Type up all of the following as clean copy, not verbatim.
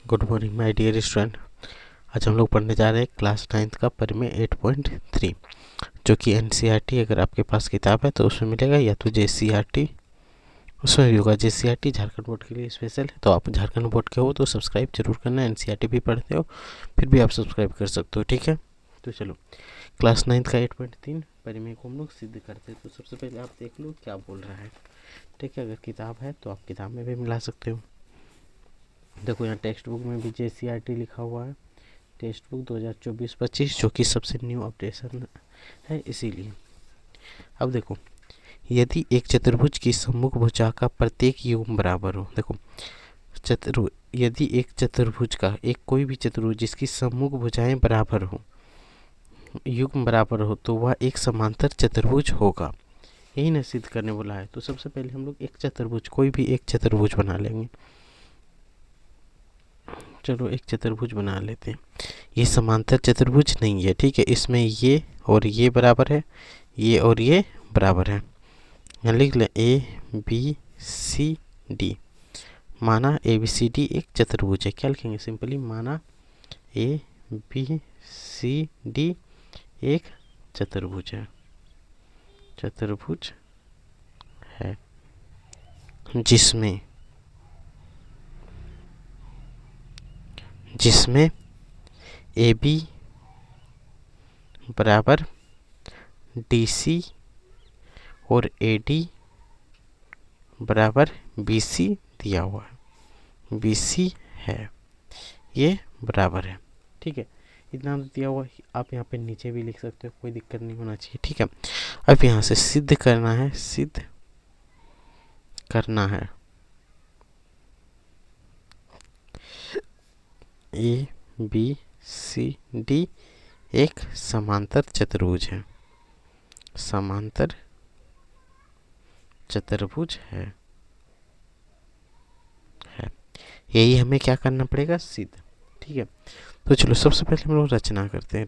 Good morning my dear student. आज हम लोग पढ़ने जा रहे हैं क्लास 9th का परिमेय 8.3, जो कि एनसीईआरटी अगर आपके पास किताब है तो उसमें मिलेगा, या तो जेसीईआरटी उसमें भी होगा। जेसीईआरटी झारखंड बोर्ड के लिए स्पेशल है, तो आप झारखंड बोर्ड के हो तो सब्सक्राइब जरूर करना। एनसीईआरटी भी पढ़ते हो फिर भी आप सब्सक्राइब कर सकते हो, ठीक है। तो चलो क्लास 9th का 8.3 परिमेय को हम लोग सिद्ध करते हैं। तो सबसे पहले आप देख लो क्या बोल रहा है, ठीक है। अगर किताब है तो आप किताब में भी मिला सकते हो। देखो यहाँ टेक्स्ट बुक में भी जेसीईआरटी लिखा हुआ है, टेक्स्ट बुक 2024-25, जो कि सबसे न्यू अपडेशन है इसीलिए। अब देखो, यदि एक चतुर्भुज की सम्मुख भुजा का प्रत्येक युग्म बराबर हो, देखो यदि एक चतुर्भुज का कोई भी चतुर्भुज जिसकी सम्मुख भुजाएं बराबर हो, युग्म बराबर हो, तो वह एक समांतर चतुर्भुज होगा। यही न सिद्ध करने बोला है। तो सबसे पहले हम लोग एक चतुर्भुज, कोई भी एक चतुर्भुज बना लेंगे। चलो एक चतुर्भुज बना लेते हैं। ये समांतर चतुर्भुज नहीं है, ठीक है। इसमें ये और ये बराबर है, ये और ये बराबर है। यहाँ लिख लें ए बी सी डी। माना ए बी सी डी एक चतुर्भुज है। क्या लिखेंगे? सिंपली माना ए बी सी डी एक चतुर्भुज है, चतुर्भुज है जिसमें ए बी बराबर डी सी और ए डी बराबर बी सी दिया हुआ है, बी सी है, ये बराबर है, ठीक है। इतना तो दिया हुआ है। आप यहाँ पे नीचे भी लिख सकते हो, कोई दिक्कत नहीं होना चाहिए, ठीक है। अब यहाँ से सिद्ध करना है, सिद्ध करना है ए बी सी डी एक समांतर चतुर्भुज है, समांतर चतुर्भुज है। यही हमें क्या करना पड़ेगा? सिद्ध, ठीक है। तो चलो सबसे पहले हम लोग रचना करते हैं।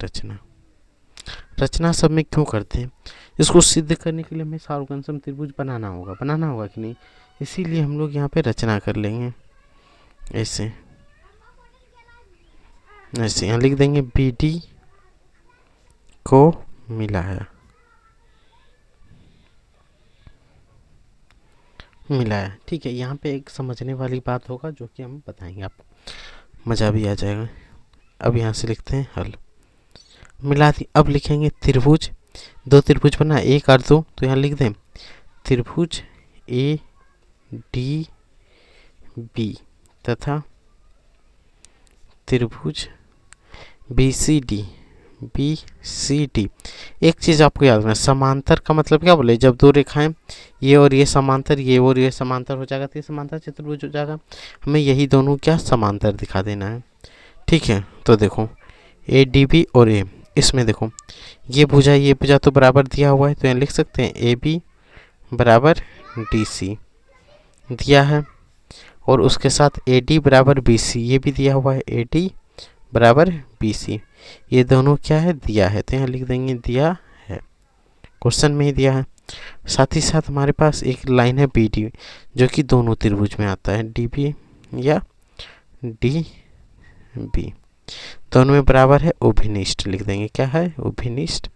रचना सब में क्यों करते हैं? इसको सिद्ध करने के लिए हमें सार्वगंसम त्रिभुज बनाना होगा कि नहीं? इसीलिए हम लोग यहाँ पे रचना कर लेंगे। ऐसे यहाँ लिख देंगे बी डी को मिलाया, ठीक है। यहाँ पे एक समझने वाली बात होगा जो कि हम बताएंगे, आपको मज़ा भी आ जाएगा। अब यहाँ से लिखते हैं हल, मिला दी। अब लिखेंगे त्रिभुज, दो त्रिभुज बना, एक और दो, तो यहाँ लिख दें त्रिभुज ए डी बी तथा त्रिभुज बी सी डी। एक चीज़ आपको याद रखना, समांतर का मतलब क्या बोले? जब दो रेखाएं ये और ये समांतर, ये और ये समांतर हो जाएगा तो ये समांतर चतुर्भुज हो जाएगा। हमें यही दोनों क्या समांतर दिखा देना है, ठीक है। तो देखो ए डी बी और ए, इसमें देखो ये भुजा तो बराबर दिया हुआ है, तो यहाँ लिख सकते हैं ए बी बराबर डी सी दिया है, और उसके साथ ए डी बराबर बी सी ये भी दिया हुआ है, ए डी बराबर बी सी ये दोनों क्या है? दिया है। तो यहाँ लिख देंगे दिया है, क्वेश्चन में ही दिया है। साथ ही साथ हमारे पास एक लाइन है बी डी, जो कि दोनों त्रिभुज में आता है, डी बी या डी बी, दोनों में बराबर है, उभयनिष्ठ लिख देंगे। क्या है? उभयनिष्ठ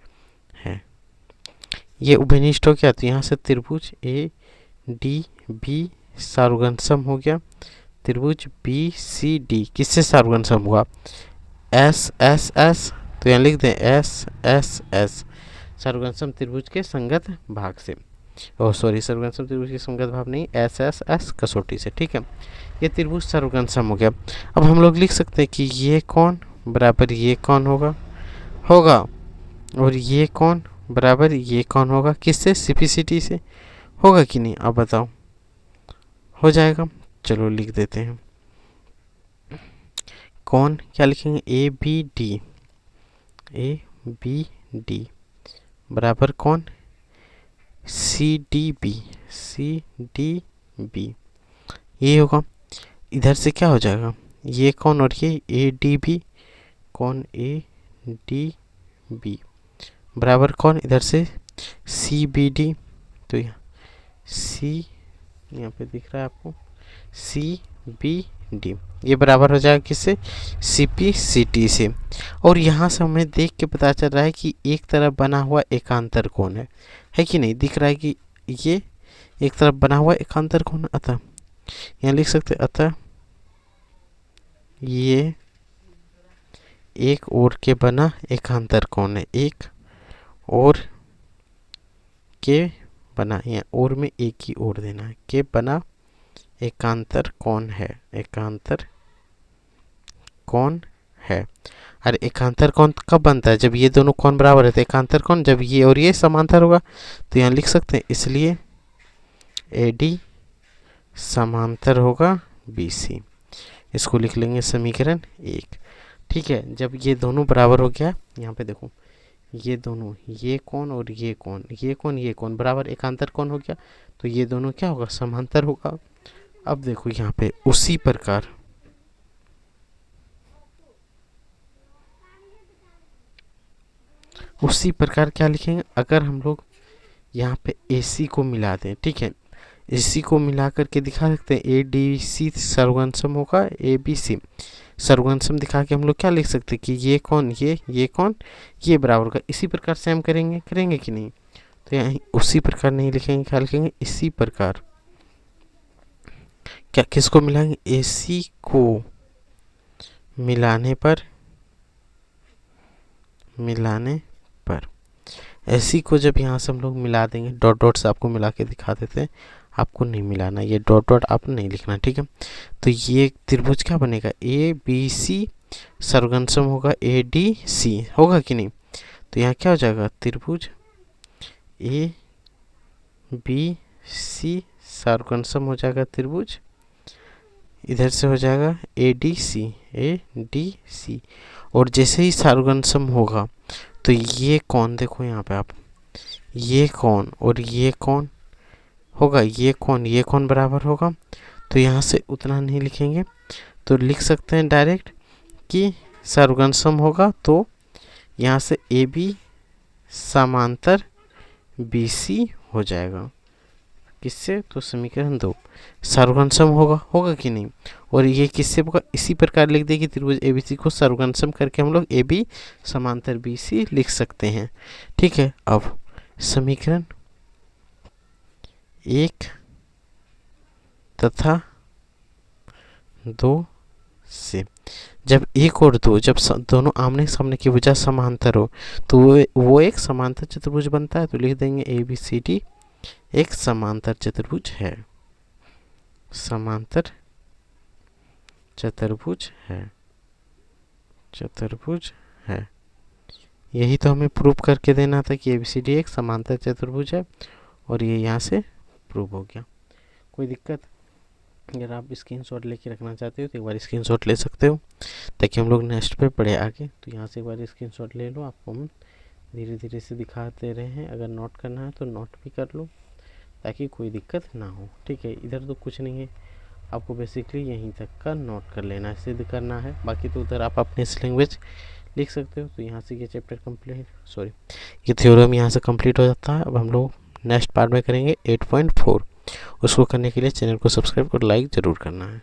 है। ये उभयनिष्ठ हो गया, तो यहाँ से त्रिभुज ए डी बी सार्वगंसम हो गया। त्रिभुज बी सी डी किससे सार्वगंसम हुआ? एस एस एस, तो यहाँ लिख दें एस एस एस, सार्वगंसम त्रिभुज के संगत भाग से। सार्वगंसम त्रिभुज के संगत भाग नहीं, एस एस एस कसौटी से, ठीक है। ये त्रिभुज सार्वगंसम हो गया। अब हम लोग लिख सकते हैं कि ये कौन बराबर ये कौन होगा, और ये कौन बराबर ये कौन होगा। किससे? सीपीसीटी से होगा कि नहीं? अब बताओ, हो जाएगा। चलो लिख देते हैं कौन, क्या लिखेंगे? ए बी डी बराबर कौन? सी डी बी ये होगा। इधर से क्या हो जाएगा? ये कौन और ये ए डी बी, कौन ए डी बी बराबर कौन? इधर से सी बी डी, तो यहाँ सी यहाँ पे दिख रहा है आपको, सी बी डी, ये बराबर हो जाएगा किससे, सी पी सी टी से। और यहाँ से हमें देख के पता चल रहा है कि एक तरफ बना हुआ एकांतर कोण है कि नहीं, दिख रहा है कि ये एक तरफ बना हुआ एकांतर कोण, अतः यहाँ लिख सकते हैं अतः ये एक ओर के बना एकांतर कोण है, एक और के बना, यहाँ और में एक ही ओर देना है, के बना एकांतर कोण है, एकांतर कोण है। अरे एकांतर कोण कब बनता है, जब ये दोनों कोण बराबर है। तो एकांतर कोण जब ये और ये समांतर होगा, तो यहाँ लिख सकते हैं इसलिए AD समांतर होगा BC। इसको लिख लेंगे समीकरण 1। ठीक है, जब ये दोनों बराबर हो गया, यहाँ पे देखो ये दोनों, ये कोण और ये कोण, ये कोण ये कोण बराबर एकांतर कोण हो गया, तो ये दोनों क्या होगा, समांतर होगा। अब देखो यहाँ पे उसी प्रकार क्या लिखेंगे, अगर हम लोग यहाँ पे AC को मिला दें, ठीक है, AC को मिला करके दिखा सकते हैं ADC सर्वगमसम होगा ABC। सर्वगमसम दिखा के हम लोग क्या लिख सकते हैं कि ये कौन, ये कौन, ये बराबर होगा। इसी प्रकार से हम करेंगे कि नहीं, तो यहाँ उसी प्रकार नहीं लिखेंगे, क्या लिखेंगे, इसी प्रकार। क्या किसको मिलाएंगे, AC को मिलाने पर AC को जब यहाँ से हम लोग मिला देंगे, डॉट डॉट से आपको मिला के दिखा देते हैं, आपको नहीं मिलाना, ये डॉट डॉट आपको नहीं लिखना, ठीक है। तो ये त्रिभुज क्या बनेगा, ABC सर्वगमसम होगा ADC, होगा कि नहीं। तो यहाँ क्या हो जाएगा, त्रिभुज ABC सर्वगमसम हो जाएगा त्रिभुज, इधर से हो जाएगा ADC। और जैसे ही सर्वगमसम होगा, तो ये कौन, देखो यहाँ पे आप, ये कौन और ये कौन होगा, ये कौन बराबर होगा। तो यहाँ से उतना नहीं लिखेंगे, तो लिख सकते हैं डायरेक्ट कि सर्वगमसम होगा, तो यहाँ से AB समांतर BC हो जाएगा, किससे, तो समीकरण 2। सर्वगमसम होगा कि नहीं, और ये किससे होगा, इसी प्रकार लिख देगी त्रिभुज ABC को सर्वगमसम करके हम लोग AB समांतर BC लिख सकते हैं, ठीक है। अब समीकरण 1 तथा 2 से जब 1 और 2 जब दोनों आमने सामने की भुजा समांतर हो, तो वो एक समांतर चतुर्भुज बनता है। तो लिख देंगे ABCD एक समांतर चतुर्भुज है, समांतर चतुर्भुज है। यही तो हमें प्रूव करके देना था कि ABCD एक समांतर चतुर्भुज है, और ये यहाँ से प्रूव हो गया। कोई दिक्कत, अगर आप स्क्रीनशॉट लेके रखना चाहते हो तो एक बार स्क्रीनशॉट ले सकते हो, ताकि हम लोग नेक्स्ट पे पढ़े आगे। तो यहाँ से एक बार स्क्रीनशॉट ले लो, आपको हम धीरे धीरे से दिखाते रहे हैं। अगर नोट करना है तो नोट भी कर लो, ताकि कोई दिक्कत ना हो, ठीक है। इधर तो कुछ नहीं है, आपको बेसिकली यहीं तक का नोट कर लेना है, सिद्ध करना है। बाकी तो उधर आप अपने लैंग्वेज लिख सकते हो। तो यहाँ से ये चैप्टर ये थ्योरम यहाँ से कंप्लीट हो जाता है। अब हम लोग नेक्स्ट पार्ट में करेंगे 8.4। उसको करने के लिए चैनल को सब्सक्राइब और लाइक ज़रूर करना है।